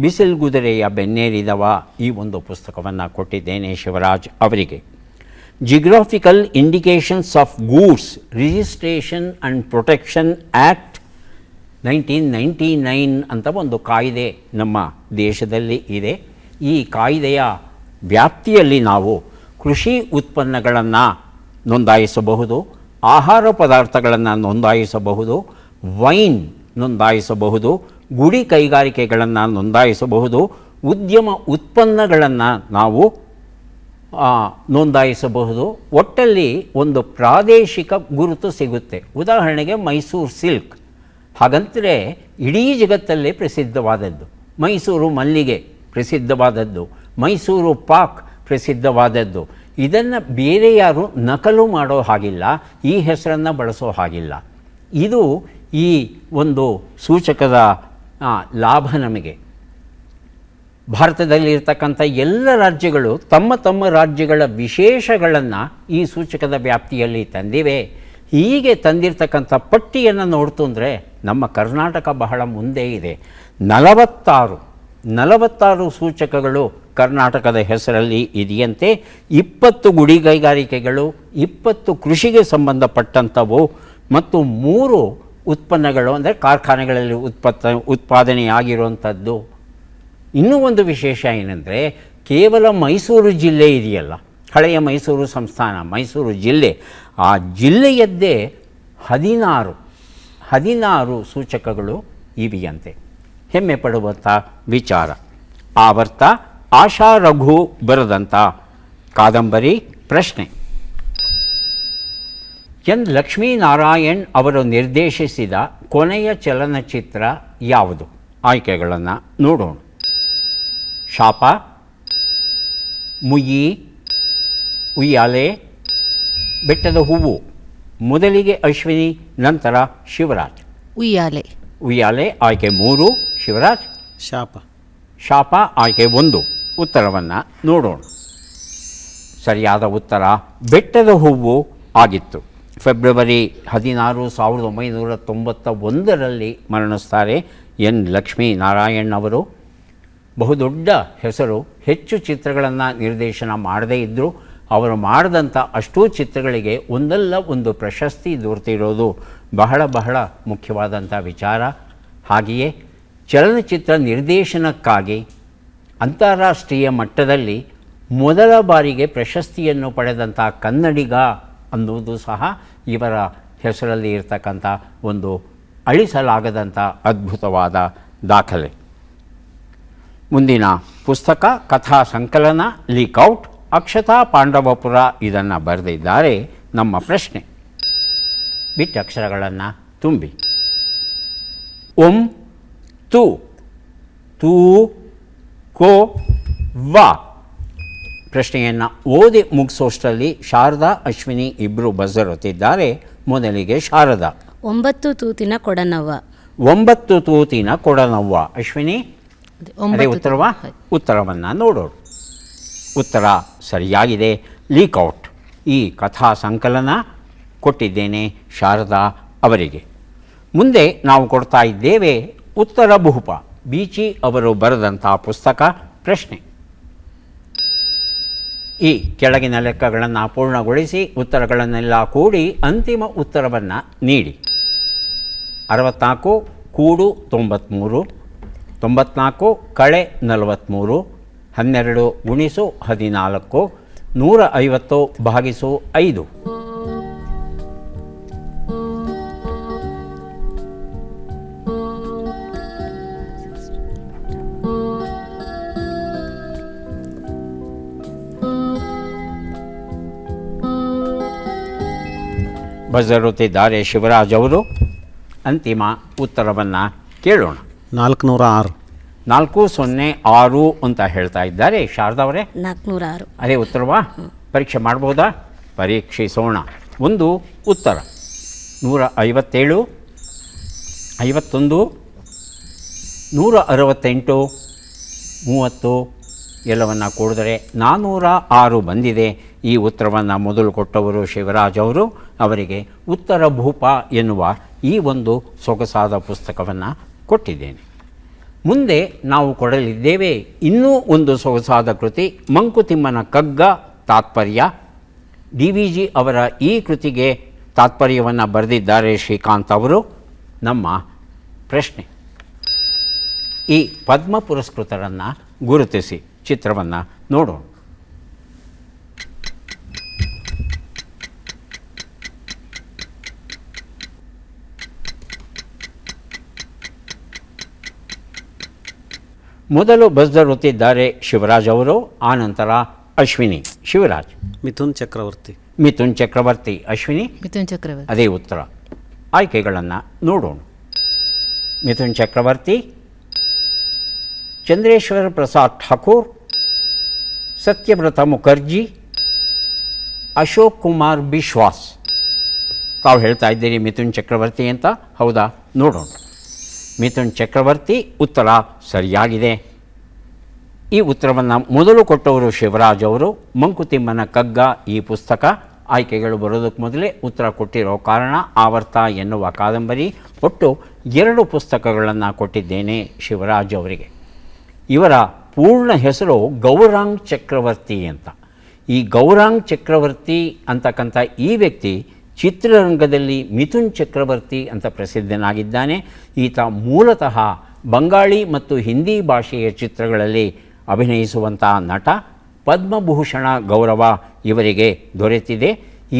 ಬಿಸಿಲ್ಗುದುರೆಯ ಬೆನ್ನೇರಿದವ ಈ ಒಂದು ಪುಸ್ತಕವನ್ನು ಕೊಟ್ಟಿದ್ದೇನೆ ಶಿವರಾಜ್ ಅವರಿಗೆ. Geographical indications of goods registration and protection act 1999 ಅಂತ ಒಂದು ಕಾಯ್ದೆ ನಮ್ಮ ದೇಶದಲ್ಲಿ ಇದೆ. ಈ ಕಾಯ್ದೆಯ ವ್ಯಾಪ್ತಿಯಲ್ಲಿ ನಾವು ಕೃಷಿ ಉತ್ಪನ್ನಗಳನ್ನು ನೋಂದಾಯಿಸಬಹುದು, ಆಹಾರ ಪದಾರ್ಥಗಳನ್ನು ನೋಂದಾಯಿಸಬಹುದು, ವೈನ್ ನೋಂದಾಯಿಸಬಹುದು, ಗುಡಿ ಕೈಗಾರಿಕೆಗಳನ್ನು ನೋಂದಾಯಿಸಬಹುದು, ಉದ್ಯಮ ಉತ್ಪನ್ನಗಳನ್ನು ನಾವು ನೋಂದಾಯಿಸಬಹುದು. ಒಟ್ಟಲ್ಲಿ ಒಂದು ಪ್ರಾದೇಶಿಕ ಗುರುತು ಸಿಗುತ್ತೆ. ಉದಾಹರಣೆಗೆ ಮೈಸೂರು ಸಿಲ್ಕ್, ಹಾಗಂತಲೇ ಇಡೀ ಜಗತ್ತಲ್ಲೇ ಪ್ರಸಿದ್ಧವಾದದ್ದು. ಮೈಸೂರು ಮಲ್ಲಿಗೆ ಪ್ರಸಿದ್ಧವಾದದ್ದು, ಮೈಸೂರು ಪಾಕ್ ಪ್ರಸಿದ್ಧವಾದದ್ದು. ಇದನ್ನು ಬೇರೆ ಯಾರು ನಕಲು ಮಾಡೋ ಹಾಗಿಲ್ಲ, ಈ ಹೆಸರನ್ನು ಬಳಸೋ ಹಾಗಿಲ್ಲ. ಇದು ಈ ಒಂದು ಸೂಚಕದ ಲಾಭ ನಮಗೆ. ಭಾರತದಲ್ಲಿರ್ತಕ್ಕಂಥ ಎಲ್ಲ ರಾಜ್ಯಗಳು ತಮ್ಮ ತಮ್ಮ ರಾಜ್ಯಗಳ ವಿಶೇಷಗಳನ್ನು ಈ ಸೂಚಕದ ವ್ಯಾಪ್ತಿಯಲ್ಲಿ ತಂದಿವೆ. ಹೀಗೆ ತಂದಿರತಕ್ಕಂಥ ಪಟ್ಟಿಯನ್ನು ನೋಡ್ತು ಅಂದರೆ ನಮ್ಮ ಕರ್ನಾಟಕ ಬಹಳ ಮುಂದೆ ಇದೆ. 46 ಸೂಚಕಗಳು ಕರ್ನಾಟಕದ ಹೆಸರಲ್ಲಿ ಇದೆಯಂತೆ. 20 ಗುಡಿ ಕೈಗಾರಿಕೆಗಳು, 20 ಕೃಷಿಗೆ ಸಂಬಂಧಪಟ್ಟಂಥವು ಮತ್ತು 3 ಉತ್ಪನ್ನಗಳು ಅಂದರೆ ಕಾರ್ಖಾನೆಗಳಲ್ಲಿ ಉತ್ಪಾದನೆಯಾಗಿರುವಂಥದ್ದು. ಇನ್ನೂ ಒಂದು ವಿಶೇಷ ಏನಂದರೆ, ಕೇವಲ ಮೈಸೂರು ಜಿಲ್ಲೆ ಇದೆಯಲ್ಲ, ಹಳೆಯ ಮೈಸೂರು ಸಂಸ್ಥಾನ, ಮೈಸೂರು ಜಿಲ್ಲೆ, ಆ ಜಿಲ್ಲೆಯದ್ದೇ 16 ಸೂಚಕಗಳು ಇವೆಯಂತೆ. ಹೆಮ್ಮೆ ಪಡುವಂಥ ವಿಚಾರ. ಆವರ್ತ ಆಶಾ ರಘು ಬರೆದಂಥ ಕಾದಂಬರಿ ಪ್ರಶ್ನೆ. ಎನ್ ಲಕ್ಷ್ಮೀನಾರಾಯಣ್ ಅವರು ನಿರ್ದೇಶಿಸಿದ ಕೊನೆಯ ಚಲನಚಿತ್ರ ಯಾವುದು? ಆಯ್ಕೆಗಳನ್ನು ನೋಡೋಣ. ಶಾಪ, ಮುಯ್ಯಿ, ಉಯ್ಯಾಲೆ, ಬೆಟ್ಟದ ಹೂವು. ಮೊದಲಿಗೆ ಅಶ್ವಿನಿ, ನಂತರ ಶಿವರಾಜ್. ಉಯ್ಯಾಲೆ. ಉಯ್ಯಾಲೆ ಆಯ್ಕೆ 3. ಶಿವರಾಜ್ ಶಾಪ. ಶಾಪ ಆಯ್ಕೆ 1. ಉತ್ತರವನ್ನು ನೋಡೋಣ. ಸರಿಯಾದ ಉತ್ತರ ಬೆಟ್ಟದ ಹೂವು ಆಗಿತ್ತು. ಫೆಬ್ರವರಿ 16, 1991ರಲ್ಲಿ ಮರಣಿಸ್ತಾರೆ ಎನ್ ಲಕ್ಷ್ಮೀನಾರಾಯಣ್ ಅವರು. ಬಹುದೊಡ್ಡ ಹೆಸರು. ಹೆಚ್ಚು ಚಿತ್ರಗಳನ್ನು ನಿರ್ದೇಶನ ಮಾಡದೇ ಇದ್ದರು. ಅವರು ಮಾಡಿದಂಥ ಅಷ್ಟೂ ಚಿತ್ರಗಳಿಗೆ ಒಂದಲ್ಲ ಒಂದು ಪ್ರಶಸ್ತಿ ದೊರೆತಿರೋದು ಬಹಳ ಮುಖ್ಯವಾದಂಥ ವಿಚಾರ. ಹಾಗೆಯೇ ಚಲನಚಿತ್ರ ನಿರ್ದೇಶನಕ್ಕಾಗಿ ಅಂತಾರಾಷ್ಟ್ರೀಯ ಮಟ್ಟದಲ್ಲಿ ಮೊದಲ ಬಾರಿಗೆ ಪ್ರಶಸ್ತಿಯನ್ನು ಪಡೆದಂಥ ಕನ್ನಡಿಗ ಅನ್ನುವುದು ಸಹ ಇವರ ಹೆಸರಲ್ಲಿ ಇರತಕ್ಕಂಥ ಒಂದು ಅಳಿಸಲಾಗದಂಥ ಅದ್ಭುತವಾದ ದಾಖಲೆ. ಮುಂದಿನ ಪುಸ್ತಕ ಕಥಾ ಸಂಕಲನ ಲೀಕ್ಔಟ್. ಅಕ್ಷತಾ ಪಾಂಡವಪುರ ಇದನ್ನು ಬರೆದಿದ್ದಾರೆ. ನಮ್ಮ ಪ್ರಶ್ನೆ, ಬಿಟ್ಟ ಅಕ್ಷರಗಳನ್ನು ತುಂಬಿ. ಓಂ, ತು, ತೂ, ಕೋ, ವಾ. ಪ್ರಶ್ನೆಯನ್ನು ಓದಿ ಮುಗಿಸೋಷ್ಟರಲ್ಲಿ ಶಾರದಾ, ಅಶ್ವಿನಿ ಇಬ್ಬರು ಬಜರುತ್ತಿದ್ದಾರೆ. ಮೊದಲಿಗೆ ಶಾರದಾ. 9 ತೂತಿನ ಕೊಡನವ್ವ. 9 ತೂತಿನ ಕೊಡನವ್ವ. ಅಶ್ವಿನಿ ಅದೇ ಉತ್ತರವಾ? ಉತ್ತರವನ್ನು ನೋಡೋಣ. ಉತ್ತರ ಸರಿಯಾಗಿದೆ. ಲೀಕ್ಔಟ್ ಈ ಕಥಾ ಸಂಕಲನ ಕೊಟ್ಟಿದ್ದೇನೆ ಶಾರದಾ ಅವರಿಗೆ. ಮುಂದೆ ನಾವು ಕೊಡ್ತಾ ಇದ್ದೇವೆ ಉತ್ತರ ಭೂಪ. ಬೀಚಿ ಅವರು ಬರೆದಂಥ ಪುಸ್ತಕ. ಪ್ರಶ್ನೆ, ಈ ಕೆಳಗಿನ ಲೆಕ್ಕಗಳನ್ನು ಪೂರ್ಣಗೊಳಿಸಿ ಉತ್ತರಗಳನ್ನೆಲ್ಲ ಕೂಡಿ ಅಂತಿಮ ಉತ್ತರವನ್ನು ನೀಡಿ. 64 ಕೂಡು 93, 94 ಕಳೆ 43, 12 ಗುಣಿಸು 14, 150 ಭಾಗಿಸು 5. ಬಜರುತ್ತಿದ್ದಾರೆ ಶಿವರಾಜ್ ಅವರು. ಅಂತಿಮ ಉತ್ತರವನ್ನು ಕೇಳೋಣ. 406. 406 ಅಂತ ಹೇಳ್ತಾ ಇದ್ದಾರೆ. ಶಾರದಾ ಅವರೇ, 406. ಅದೇ ಉತ್ತರವಾ? ಪರೀಕ್ಷೆ ಮಾಡ್ಬೋದಾ? ಪರೀಕ್ಷಿಸೋಣ. ಒಂದು ಉತ್ತರ 157, 51, 168, 30 ಎಲ್ಲವನ್ನು ಕೂಡಿದರೆ 406 ಬಂದಿದೆ. ಈ ಉತ್ತರವನ್ನು ಮೊದಲು ಕೊಟ್ಟವರು ಶಿವರಾಜ್ ಅವರು. ಅವರಿಗೆ ಉತ್ತರ ಭೂಪ ಎನ್ನುವ ಈ ಒಂದು ಸೊಗಸಾದ ಪುಸ್ತಕವನ್ನು ಕೊಟ್ಟಿದ್ದೇನೆ. ಮುಂದೆ ನಾವು ಕೊಡಲಿದ್ದೇವೆ ಇನ್ನೂ ಒಂದು ಸೊಗಸಾದ ಕೃತಿ, ಮಂಕುತಿಮ್ಮನ ಕಗ್ಗ ತಾತ್ಪರ್ಯ. DVG ಅವರ ಈ ಕೃತಿಗೆ ತಾತ್ಪರ್ಯವನ್ನು ಬರೆದಿದ್ದಾರೆ ಶ್ರೀಕಾಂತ್ ಅವರು. ನಮ್ಮ ಪ್ರಶ್ನೆ, ಈ ಪದ್ಮ ಪುರಸ್ಕೃತರನ್ನು ಗುರುತಿಸಿ. ಚಿತ್ರವನ್ನು ನೋಡೋಣ. ಮೊದಲು ಬಜರ್ ಒತ್ತಿದ್ದಾರೆ ಶಿವರಾಜ್ ಅವರು, ಆನಂತರ ಅಶ್ವಿನಿ. ಶಿವರಾಜ್. ಮಿಥುನ್ ಚಕ್ರವರ್ತಿ. ಮಿಥುನ್ ಚಕ್ರವರ್ತಿ. ಅಶ್ವಿನಿ. ಮಿಥುನ್ ಚಕ್ರವರ್ತಿ. ಅದೇ ಉತ್ತರ. ಆಯ್ಕೆಗಳನ್ನು ನೋಡೋಣ. ಮಿಥುನ್ ಚಕ್ರವರ್ತಿ, ಚಂದ್ರೇಶ್ವರ ಪ್ರಸಾದ್ ಠಾಕೂರ್, ಸತ್ಯವ್ರತ ಮುಖರ್ಜಿ, ಅಶೋಕ್ ಕುಮಾರ್ ಬಿಶ್ವಾಸ್. ತಾವು ಹೇಳ್ತಾ ಇದ್ದೀರಿ ಮಿಥುನ್ ಚಕ್ರವರ್ತಿ ಅಂತ, ಹೌದಾ? ನೋಡೋಣ. ಮಿಥುನ್ ಚಕ್ರವರ್ತಿ ಉತ್ತರ ಸರಿಯಾಗಿದೆ. ಈ ಉತ್ತರವನ್ನು ಮೊದಲು ಕೊಟ್ಟವರು ಶಿವರಾಜ್ ಅವರು. ಮಂಕುತಿಮ್ಮನ ಕಗ್ಗ ಈ ಪುಸ್ತಕ. ಆಯ್ಕೆಗಳು ಬರೋದಕ್ಕೆ ಮೊದಲೇ ಉತ್ತರ ಕೊಟ್ಟಿರೋ ಕಾರಣ ಆವರ್ತ ಎನ್ನುವ ಕಾದಂಬರಿ. ಒಟ್ಟು 2 ಪುಸ್ತಕಗಳನ್ನು ಕೊಟ್ಟಿದ್ದೇನೆ ಶಿವರಾಜ್ ಅವರಿಗೆ. ಇವರ ಪೂರ್ಣ ಹೆಸರು ಗೌರಾಂಗ್ ಚಕ್ರವರ್ತಿ ಅಂತ. ಈ ಗೌರಾಂಗ್ ಚಕ್ರವರ್ತಿ ಅಂತಕ್ಕಂಥ ಈ ವ್ಯಕ್ತಿ ಚಿತ್ರರಂಗದಲ್ಲಿ ಮಿಥುನ್ ಚಕ್ರವರ್ತಿ ಅಂತ ಪ್ರಸಿದ್ಧನಾಗಿದ್ದಾನೆ. ಈತ ಮೂಲತಃ ಬಂಗಾಳಿ ಮತ್ತು ಹಿಂದಿ ಭಾಷೆಯ ಚಿತ್ರಗಳಲ್ಲಿ ಅಭಿನಯಿಸುವಂಥ ನಟ. ಪದ್ಮಭೂಷಣ ಗೌರವ ಇವರಿಗೆ ದೊರೆತಿದೆ.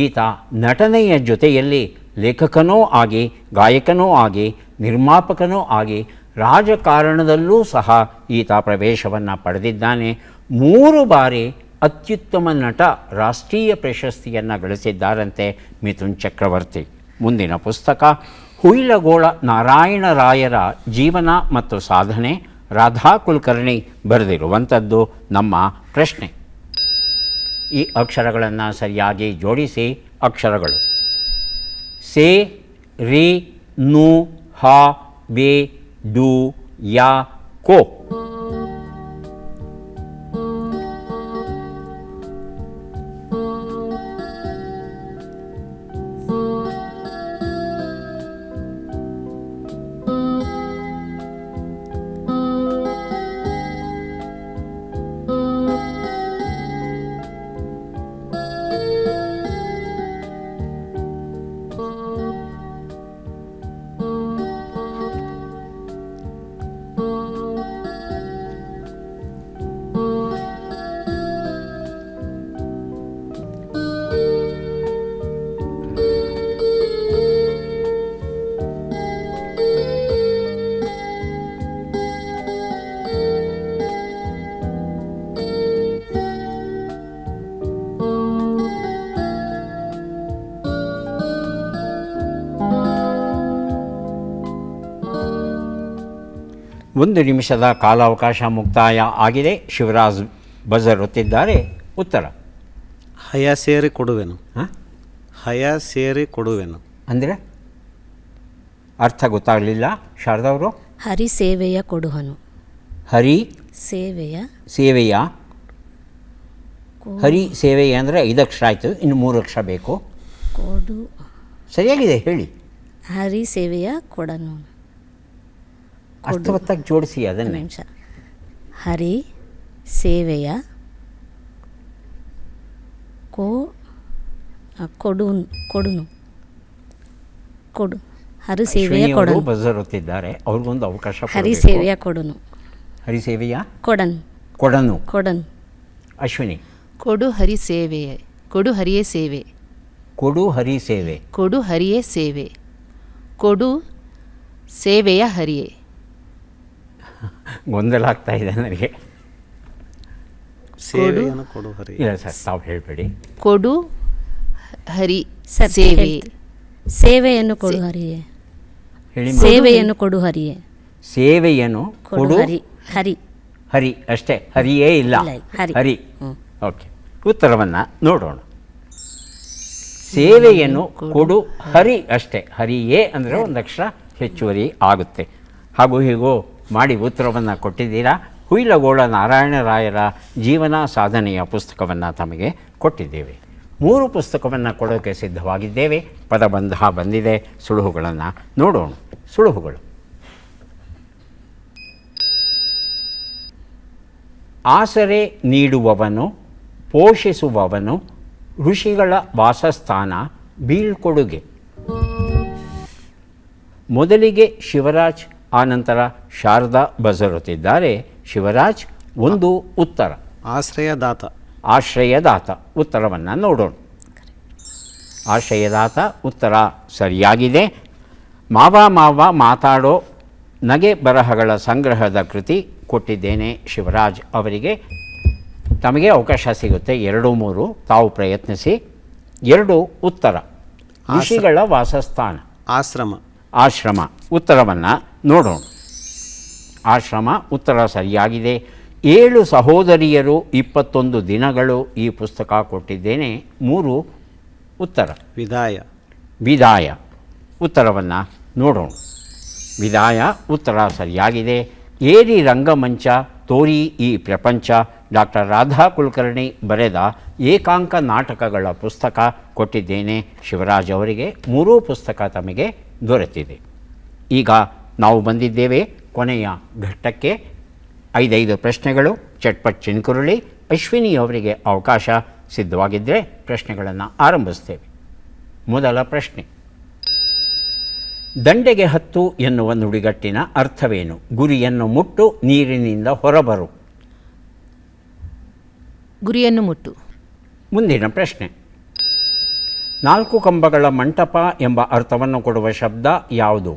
ಈತ ನಟನೆಯ ಜೊತೆಯಲ್ಲಿ ಲೇಖಕನೂ ಆಗಿ, ಗಾಯಕನೂ ಆಗಿ, ನಿರ್ಮಾಪಕನೂ ಆಗಿ, ರಾಜಕಾರಣದಲ್ಲೂ ಸಹ ಈತ ಪ್ರವೇಶವನ್ನು ಪಡೆದಿದ್ದಾನೆ. 3 ಬಾರಿ ಅತ್ಯುತ್ತಮ ನಟ ರಾಷ್ಟ್ರೀಯ ಪ್ರಶಸ್ತಿಯನ್ನು ಗಳಿಸಿದ್ದಾರಂತೆ ಮಿಥುನ್ ಚಕ್ರವರ್ತಿ. ಮುಂದಿನ ಪುಸ್ತಕ ಹುಯಿಲಗೋಳ ನಾರಾಯಣ ರಾಯರ ಜೀವನ ಮತ್ತು ಸಾಧನೆ. ರಾಧಾ ಕುಲಕರ್ಣಿ ಬರೆದಿರುವಂಥದ್ದು. ನಮ್ಮ ಪ್ರಶ್ನೆ, ಈ ಅಕ್ಷರಗಳನ್ನು ಸರಿಯಾಗಿ ಜೋಡಿಸಿ. ಅಕ್ಷರಗಳು ಸೆ, ರಿ, ನು, ಹ, ಬೆ, ಡು, ಯಾ, ಕೋ. ಒಂದು ನಿಮಿಷದ ಕಾಲಾವಕಾಶ ಮುಕ್ತಾಯ ಆಗಿದೆ. ಶಿವರಾಜ್ ಬಜರ್ ಒತ್ತಿದ್ದಾರೆ. ಉತ್ತರ ಹಯ ಸೇರಿ ಕೊಡುವೆನು. ಹಾಂ, ಹಯ ಸೇರಿ ಕೊಡುವೆನು ಅಂದರೆ ಅರ್ಥ ಗೊತ್ತಾಗಲಿಲ್ಲ. ಶಾರದವರು. ಹರಿ ಸೇವೆಯ ಕೊಡುಹನು. ಹರಿ ಸೇವೆಯ ಹರಿ ಸೇವೆ ಅಂದರೆ 5 ಅಕ್ಷರ ಆಯಿತು, ಇನ್ನು 3 ಅಕ್ಷರ ಬೇಕು. ಕೊಡು. ಸರಿಯಾಗಿದೆ, ಹೇಳಿ. ಹರಿ ಸೇವೆಯ ಕೊಡನು. ಅರ್ಥವತ್ತಾಗಿ ಜೋಡಿಸಿ ಅದನ್ನೇ. ನಿಮಿಷ. ಹರಿ ಸೇವೆಯ ಕೊಡುನು. ಕೊಡು. ಹರಿ ಸೇವೆಯ ಕೊಡನು. ಬಜರ್ ಒತ್ತಿದ್ದಾರೆ, ಅವ್ರಿಗೊಂದು ಅವಕಾಶ. ಹರಿ ಸೇವೆಯ ಕೊಡುನು. ಹರಿ ಸೇವೆಯ ಕೊಡನು. ಕೊಡನು. ಕೊಡನು. ಅಶ್ವಿನಿ. ಕೊಡು ಹರಿ ಸೇವೆಯೇ. ಕೊಡು ಹರಿಯೇ ಸೇವೆ. ಕೊಡು ಹರಿ ಸೇವೆ. ಕೊಡು ಹರಿಯೇ ಸೇವೆ. ಕೊಡು ಸೇವೆಯ ಹರಿಯೇ. ಗೊಂದಲ ಆಗ್ತಾ ಇದೆ ನನಗೆ. ಸೇವೆಯನ್ನು ಕೊಡು ಹರಿ. ಇಲ್ಲ ಸರ್, ತಾವು ಹೇಳಬೇಡಿ. ಕೊಡು ಹರಿ ಸರ್, ಸೇವೆ. ಸೇವೆಯನ್ನು ಕೊಡು ಹರಿಯೇ. ಹೇಳಿ. ಸೇವೆಯನ್ನು ಕೊಡು ಹರಿಯೇ. ಸೇವೆಯನ್ನು ಕೊಡು ಹರಿ ಹರಿ ಹರಿ ಅಷ್ಟೇ, ಹರಿಯೇ ಇಲ್ಲ, ಇಲ್ಲ, ಹರಿ. ಹರಿ. ಓಕೆ, ಉತ್ತರವನ್ನು ನೋಡೋಣ. ಸೇವೆಯನ್ನು ಕೊಡು ಹರಿ ಅಷ್ಟೇ, ಹರಿಯೇ ಅಂದರೆ ಒಂದು ಅಕ್ಷರ ಹೆಚ್ಚುವರಿ ಆಗುತ್ತೆ. ಹಾಗೂ ಹೀಗೂ ಮಾಡಿ ಉತ್ತರವನ್ನು ಕೊಟ್ಟಿದ್ದೀರಾ. ಹುಯಿಲಗೋಳ ನಾರಾಯಣರಾಯರ ಜೀವನ ಸಾಧನೆಯ ಪುಸ್ತಕವನ್ನು ತಮಗೆ ಕೊಟ್ಟಿದ್ದೇವೆ. 3 ಪುಸ್ತಕವನ್ನು ಕೊಡೋಕ್ಕೆ ಸಿದ್ಧವಾಗಿದ್ದೇವೆ. ಪದಬಂಧ ಬಂದಿದೆ. ಸುಳುಹುಗಳನ್ನು ನೋಡೋಣ. ಸುಳುಹುಗಳು: ಆಸರೆ ನೀಡುವವನು, ಪೋಷಿಸುವವನು, ಋಷಿಗಳ ವಾಸಸ್ಥಾನ, ಬೀಳ್ಕೊಡುಗೆ. ಮೊದಲಿಗೆ ಶಿವರಾಜ್, ಆನಂತರ ಶಾರದಾ ಬಸರುತ್ತಿದ್ದಾರೆ. ಶಿವರಾಜ್ ಒಂದು ಉತ್ತರ. ಆಶ್ರಯದಾತ. ಆಶ್ರಯದಾತ ಉತ್ತರವನ್ನು ನೋಡೋಣ. ಆಶ್ರಯದಾತ ಉತ್ತರ ಸರಿಯಾಗಿದೆ. ಮಾವ ಮಾತಾಡೋ ನಗೆ ಬರಹಗಳ ಸಂಗ್ರಹದ ಕೃತಿ ಕೊಟ್ಟಿದ್ದೇನೆ ಶಿವರಾಜ್ ಅವರಿಗೆ. ತಮಗೆ ಅವಕಾಶ ಸಿಗುತ್ತೆ 2-3, ತಾವು ಪ್ರಯತ್ನಿಸಿ. 2 ಉತ್ತರ. ಋಷಿಗಳ ವಾಸಸ್ಥಾನ, ಆಶ್ರಮ. ಆಶ್ರಮ ಉತ್ತರವನ್ನು ನೋಡೋಣ. ಆಶ್ರಮ ಉತ್ತರ ಸರಿಯಾಗಿದೆ. 7 ಸಹೋದರಿಯರು 21 ದಿನಗಳು ಈ ಪುಸ್ತಕ ಕೊಟ್ಟಿದ್ದೇನೆ. 3 ಉತ್ತರ. ವಿದಾಯ. ವಿದಾಯ ಉತ್ತರವನ್ನು ನೋಡೋಣ. ವಿದಾಯ ಉತ್ತರ ಸರಿಯಾಗಿದೆ. ಏರಿ ರಂಗಮಂಚ ತೋರಿ ಈ ಪ್ರಪಂಚ, ಡಾಕ್ಟರ್ ರಾಧಾ ಕುಲಕರ್ಣಿ ಬರೆದ ಏಕಾಂಕ ನಾಟಕಗಳ ಪುಸ್ತಕ ಕೊಟ್ಟಿದ್ದೇನೆ ಶಿವರಾಜ್ ಅವರಿಗೆ. 3 ಪುಸ್ತಕ ತಮಗೆ ದೊರೆತಿದೆ. ಈಗ ನಾವು ಬಂದಿದ್ದೇವೆ ಕೊನೆಯ ಘಟ್ಟಕ್ಕೆ. 5 ಪ್ರಶ್ನೆಗಳು. ಚಟ್ಪಟ್ ಚಿನ್ಕುರುಳಿ. ಅಶ್ವಿನಿ ಅವರಿಗೆ ಅವಕಾಶ ಸಿದ್ಧವಾಗಿದ್ದರೆ ಪ್ರಶ್ನೆಗಳನ್ನು ಆರಂಭಿಸ್ತೇವೆ. ಮೊದಲ ಪ್ರಶ್ನೆ: ದಂಡೆಗೆ ಹತ್ತು ಎನ್ನುವ ನುಡಿಗಟ್ಟಿನ ಅರ್ಥವೇನು? ಗುರಿಯನ್ನು ಮುಟ್ಟು, ನೀರಿನಿಂದ ಹೊರಬರು. ಗುರಿಯನ್ನು ಮುಟ್ಟು. ಮುಂದಿನ ಪ್ರಶ್ನೆ: 4 ಕಂಬಗಳ ಮಂಟಪ ಎಂಬ ಅರ್ಥವನ್ನು ಕೊಡುವ ಶಬ್ದ ಯಾವುದು?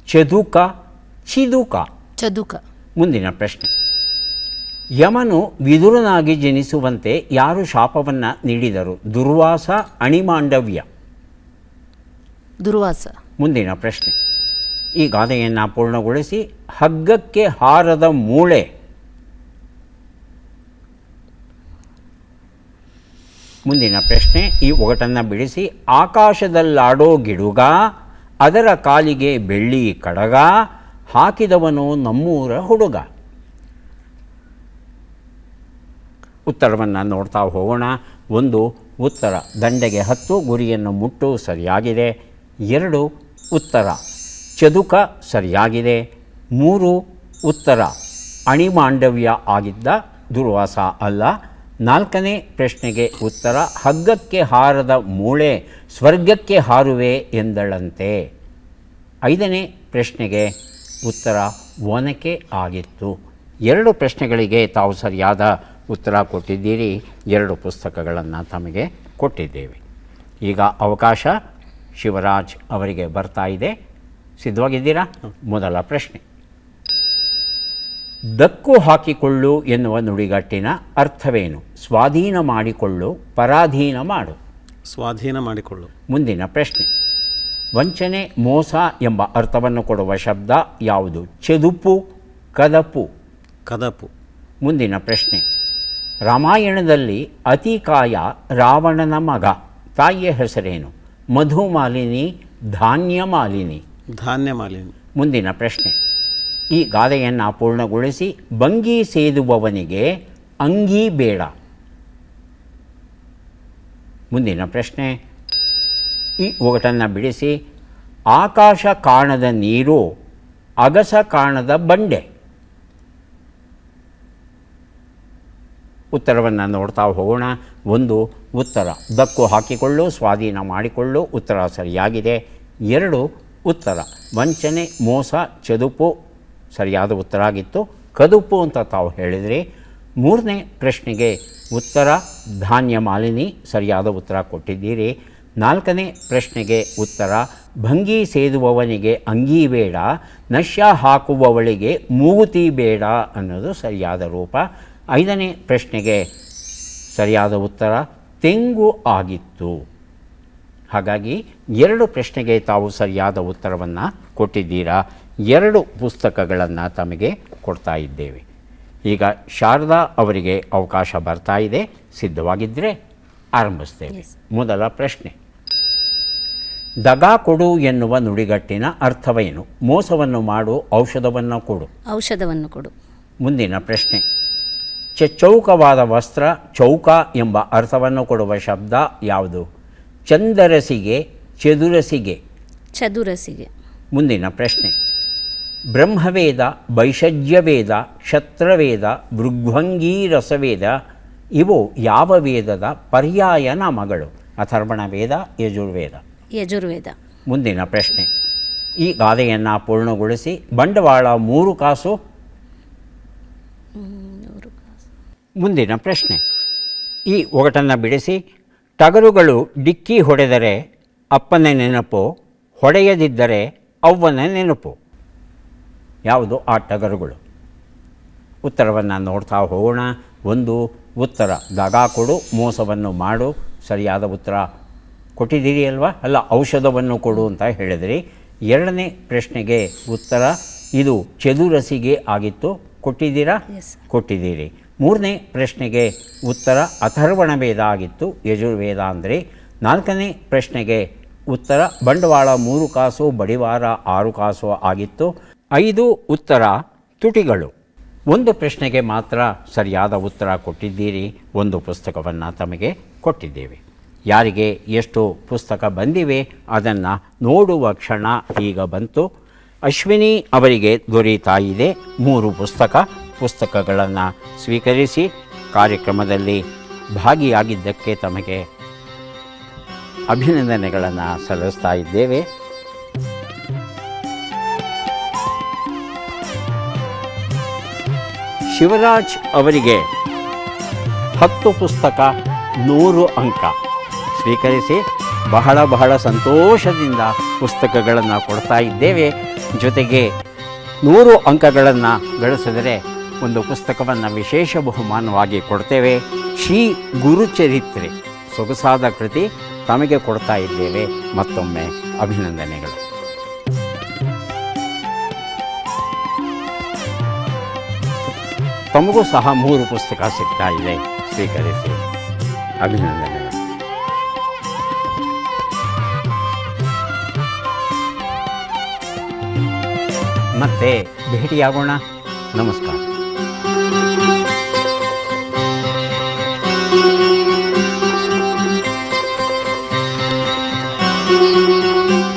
ಚದುಕ, ಚಿದುಕ. ಚದುಕ. ಮುಂದಿನ ಪ್ರಶ್ನೆ: ಯಮನು ವಿದುರನಾಗಿ ಜನಿಸುವಂತೆ ಯಾರು ಶಾಪವನ್ನು ನೀಡಿದರು? ದುರ್ವಾಸ, ಅಣಿಮಾಂಡವ್ಯ. ದುರ್ವಾಸ. ಮುಂದಿನ ಪ್ರಶ್ನೆ: ಈ ಗಾದೆಯನ್ನು ಪೂರ್ಣಗೊಳಿಸಿ. ಹಗ್ಗಕ್ಕೆ ಹಾರದ ಮೂಳೆ. ಮುಂದಿನ ಪ್ರಶ್ನೆ: ಈ ಒಗಟನ್ನು ಬಿಡಿಸಿ. ಆಕಾಶದಲ್ಲಾಡೋ ಗಿಡುಗ, ಅದರ ಕಾಲಿಗೆ ಬೆಳ್ಳಿ ಕಡಗ, ಹಾಕಿದವನು ನಮ್ಮೂರ ಹುಡುಗ. ಉತ್ತರವನ್ನು ನೋಡ್ತಾ ಹೋಗೋಣ. 1 ಉತ್ತರ. ದಂಡೆಗೆ ಹತ್ತು, ಗುರಿಯನ್ನು ಮುಟ್ಟು ಸರಿಯಾಗಿದೆ. 2 ಉತ್ತರ. ಚದುಕ ಸರಿಯಾಗಿದೆ. 3 ಉತ್ತರ. ಅಣಿಮಾಂಡವ್ಯ ಆಗಿದ್ದ ದುರ್ವಾಸ ಅಲ್ಲ. 4ನೇ ಪ್ರಶ್ನೆಗೆ ಉತ್ತರ. ಹಗ್ಗಕ್ಕೆ ಹಾರದ ಮೂಳೆ, ಸ್ವರ್ಗಕ್ಕೆ ಹಾರುವೆ ಎಂದಳಂತೆ. 5ನೇ ಪ್ರಶ್ನೆಗೆ ಉತ್ತರ ಒನಕೆ ಆಗಿತ್ತು. 2 ಪ್ರಶ್ನೆಗಳಿಗೆ ತಾವು ಸರಿಯಾದ ಉತ್ತರ ಕೊಟ್ಟಿದ್ದೀರಿ. 2 ಪುಸ್ತಕಗಳನ್ನು ತಮಗೆ ಕೊಟ್ಟಿದ್ದೇವೆ. ಈಗ ಅವಕಾಶ ಶಿವರಾಜ್ ಅವರಿಗೆ ಬರ್ತಾ ಇದೆ. ಸಿದ್ಧವಾಗಿದ್ದೀರಾ? ಮೊದಲ ಪ್ರಶ್ನೆ: ದಕ್ಕು ಹಾಕಿಕೊಳ್ಳು ಎನ್ನುವ ನುಡಿಗಟ್ಟಿನ ಅರ್ಥವೇನು? ಸ್ವಾಧೀನ ಮಾಡಿಕೊಳ್ಳು, ಪರಾಧೀನ ಮಾಡು. ಸ್ವಾಧೀನ ಮಾಡಿಕೊಳ್ಳು. ಮುಂದಿನ ಪ್ರಶ್ನೆ: ವಂಚನೆ, ಮೋಸ ಎಂಬ ಅರ್ಥವನ್ನು ಕೊಡುವ ಶಬ್ದ ಯಾವುದು? ಚೆದುಪು, ಕದಪು. ಕದಪು. ಮುಂದಿನ ಪ್ರಶ್ನೆ: ರಾಮಾಯಣದಲ್ಲಿ ಅತಿಕಾಯ ರಾವಣನ ಮಗ, ತಾಯಿಯ ಹೆಸರೇನು? ಮಧುಮಾಲಿನಿ, ಧಾನ್ಯಮಾಲಿನಿ. ಧಾನ್ಯಮಾಲಿನಿ. ಮುಂದಿನ ಪ್ರಶ್ನೆ: ಈ ಗಾದೆಯನ್ನು ಪೂರ್ಣಗೊಳಿಸಿ. ಬಂಗಿ ಸೇದುವವನಿಗೆ ಅಂಗಿ ಬೇಡ. ಮುಂದಿನ ಪ್ರಶ್ನೆ: ಈ ಒಗಟನ್ನು ಬಿಡಿಸಿ. ಆಕಾಶ ಕಾಣದ ನೀರು, ಅಗಸ ಕಾಣದ ಬಂಡೆ. ಉತ್ತರವನ್ನು ನೋಡ್ತಾ ಹೋಗೋಣ. 1 ಉತ್ತರ. ದಕ್ಕು ಹಾಕಿಕೊಳ್ಳು, ಸ್ವಾಧೀನ ಮಾಡಿಕೊಳ್ಳು. ಉತ್ತರ ಸರಿಯಾಗಿದೆ. 2 ಉತ್ತರ. ವಂಚನೆ, ಮೋಸ, ಚದುಪು ಸರಿಯಾದ ಉತ್ತರ ಆಗಿತ್ತು. ಕದುಪು ಅಂತ ತಾವು ಹೇಳಿದ್ರಿ. 3ನೇ ಪ್ರಶ್ನೆಗೆ ಉತ್ತರ ಧಾನ್ಯ ಮಾಲಿನಿ, ಸರಿಯಾದ ಉತ್ತರ ಕೊಟ್ಟಿದ್ದೀರಿ. 4ನೇ ಪ್ರಶ್ನೆಗೆ ಉತ್ತರ ಭಂಗಿ ಸೇದುವವನಿಗೆ ಅಂಗಿ ಬೇಡ, ನಶ್ಯ ಹಾಕುವವಳಿಗೆ ಮೂಗುತಿ ಬೇಡ ಅನ್ನೋದು ಸರಿಯಾದ ರೂಪ. 5ನೇ ಪ್ರಶ್ನೆಗೆ ಸರಿಯಾದ ಉತ್ತರ ತೆಂಗು ಆಗಿತ್ತು. ಹಾಗಾಗಿ 2 ಪ್ರಶ್ನೆಗೆ ತಾವು ಸರಿಯಾದ ಉತ್ತರವನ್ನು ಕೊಟ್ಟಿದ್ದೀರಾ. 2 ಪುಸ್ತಕಗಳನ್ನು ತಮಗೆ ಕೊಡ್ತಾ ಇದ್ದೇವೆ. ಈಗ ಶಾರದಾ ಅವರಿಗೆ ಅವಕಾಶ ಬರ್ತಾ ಇದೆ. ಸಿದ್ಧವಾಗಿದ್ದರೆ ಆರಂಭಿಸ್ತೇವೆ. ಮೊದಲ ಪ್ರಶ್ನೆ, ದಗಾ ಕೊಡು ಎನ್ನುವ ನುಡಿಗಟ್ಟಿನ ಅರ್ಥವೇನು? ಮೋಸವನ್ನು ಮಾಡು, ಔಷಧವನ್ನು ಕೊಡು. ಔಷಧವನ್ನು ಕೊಡು. ಮುಂದಿನ ಪ್ರಶ್ನೆ, ಚೌಕವಾದ ವಸ್ತ್ರ, ಚೌಕ ಎಂಬ ಅರ್ಥವನ್ನು ಕೊಡುವ ಶಬ್ದ ಯಾವುದು? ಚಂದರಸಿಗೆ, ಚದುರಸಿಗೆ. ಚದುರಸಿಗೆ. ಮುಂದಿನ ಪ್ರಶ್ನೆ, ಬ್ರಹ್ಮವೇದ, ವೈಷಜ್ಯವೇದ, ಕ್ಷತ್ರವೇದ, ಭೃಗ್ವಂಗೀರಸವೇದ ಇವು ಯಾವ ವೇದದ ಪರ್ಯಾಯ ನಾಮಗಳು? ಅಥರ್ವಣ ವೇದ, ಯಜುರ್ವೇದ. ಯಜುರ್ವೇದ. ಮುಂದಿನ ಪ್ರಶ್ನೆ, ಈ ಗಾದೆಯನ್ನು ಪೂರ್ಣಗೊಳಿಸಿ. ಬಂಡವಾಳ 3 ಕಾಸು. ಮುಂದಿನ ಪ್ರಶ್ನೆ, ಈ ಒಗಟನ್ನು ಬಿಡಿಸಿ. ಟಗರುಗಳು ಡಿಕ್ಕಿ ಹೊಡೆದರೆ ಅಪ್ಪನ ನೆನಪು, ಹೊಡೆಯದಿದ್ದರೆ ಅವ್ವನ ನೆನಪು. ಯಾವುದು ಆ ಟಗರುಗಳು? ಉತ್ತರವನ್ನು ನೋಡ್ತಾ ಹೋಗೋಣ. 1 ಉತ್ತರ ದಗಾ ಕೊಡು, ಮೋಸವನ್ನು ಮಾಡು. ಸರಿಯಾದ ಉತ್ತರ ಕೊಟ್ಟಿದ್ದೀರಿ ಅಲ್ವಾ? ಅಲ್ಲ, ಔಷಧವನ್ನು ಕೊಡು ಅಂತ ಹೇಳಿದ್ರಿ. 2ನೇ ಪ್ರಶ್ನೆಗೆ ಉತ್ತರ ಇದು ಚದುರಸಿಗೆ ಆಗಿತ್ತು. ಕೊಟ್ಟಿದ್ದೀರಾ? ಕೊಟ್ಟಿದ್ದೀರಿ. 3ನೇ ಪ್ರಶ್ನೆಗೆ ಉತ್ತರ ಅಥರ್ವಣ ವೇದ ಆಗಿತ್ತು, ಯಜುರ್ವೇದ ಅಂದರೆ. 4ನೇ ಪ್ರಶ್ನೆಗೆ ಉತ್ತರ ಬಂಡವಾಳ 3 ಕಾಸು, ಬಡಿವಾರ 6 ಕಾಸು ಆಗಿತ್ತು. 5 ಉತ್ತರ ತುಟಿಗಳು. 1 ಪ್ರಶ್ನೆಗೆ ಮಾತ್ರ ಸರಿಯಾದ ಉತ್ತರ ಕೊಟ್ಟಿದ್ದೀರಿ. 1 ಪುಸ್ತಕವನ್ನು ತಮಗೆ ಕೊಟ್ಟಿದ್ದೇವೆ. ಯಾರಿಗೆ ಎಷ್ಟು ಪುಸ್ತಕ ಬಂದಿವೆ ಅದನ್ನು ನೋಡುವ ಕ್ಷಣ ಈಗ ಬಂತು. ಅಶ್ವಿನಿ ಅವರಿಗೆ ದೊರೆಯುತ್ತಾ ಇದೆ 3 ಪುಸ್ತಕಗಳನ್ನು ಸ್ವೀಕರಿಸಿ ಕಾರ್ಯಕ್ರಮದಲ್ಲಿ ಭಾಗಿಯಾಗಿದ್ದಕ್ಕೆ ತಮಗೆ ಅಭಿನಂದನೆಗಳನ್ನು ಸಲ್ಲಿಸ್ತಾ ಇದ್ದೇವೆ. ಶಿವರಾಜ್ ಅವರಿಗೆ 10 ಪುಸ್ತಕ 100 ಅಂಕ ಸ್ವೀಕರಿಸಿ ಬಹಳ ಸಂತೋಷದಿಂದ ಪುಸ್ತಕಗಳನ್ನು ಕೊಡ್ತಾ ಇದ್ದೇವೆ. ಜೊತೆಗೆ 100 ಅಂಕಗಳನ್ನು ಗಳಿಸಿದರೆ ಒಂದು ಪುಸ್ತಕವನ್ನು ವಿಶೇಷ ಬಹುಮಾನವಾಗಿ ಕೊಡ್ತೇವೆ. ಶ್ರೀ ಗುರುಚರಿತ್ರೆ ಸೊಗಸಾದ ಕೃತಿ ತಮಗೆ ಕೊಡ್ತಾ ಇದ್ದೇವೆ. ಮತ್ತೊಮ್ಮೆ ಅಭಿನಂದನೆಗಳು. ತಮಗೂ ಸಹ 3 ಪುಸ್ತಕ ಸಿಗ್ತಾ ಇದೆ, ಸ್ವೀಕರಿಸಿ. ಅಭಿನಂದನೆಗಳು. ಮತ್ತೆ ಭೇಟಿಯಾಗೋಣ. ನಮಸ್ಕಾರ.